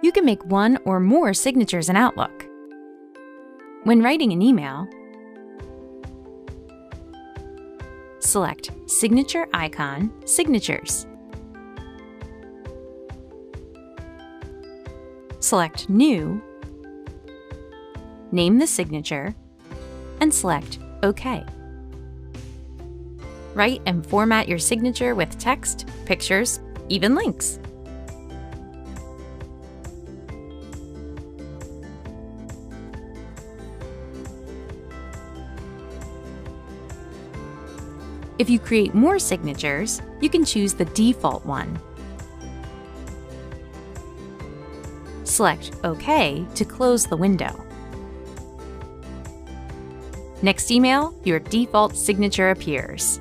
You can make one or more signatures in Outlook. When writing an email, select Signature icon, Signatures. Select New, name the signature, and select OK. Write and format your signature with text, pictures, even links. If you create more signatures, you can choose the default one. Select OK to close the window. Next email, your default signature appears.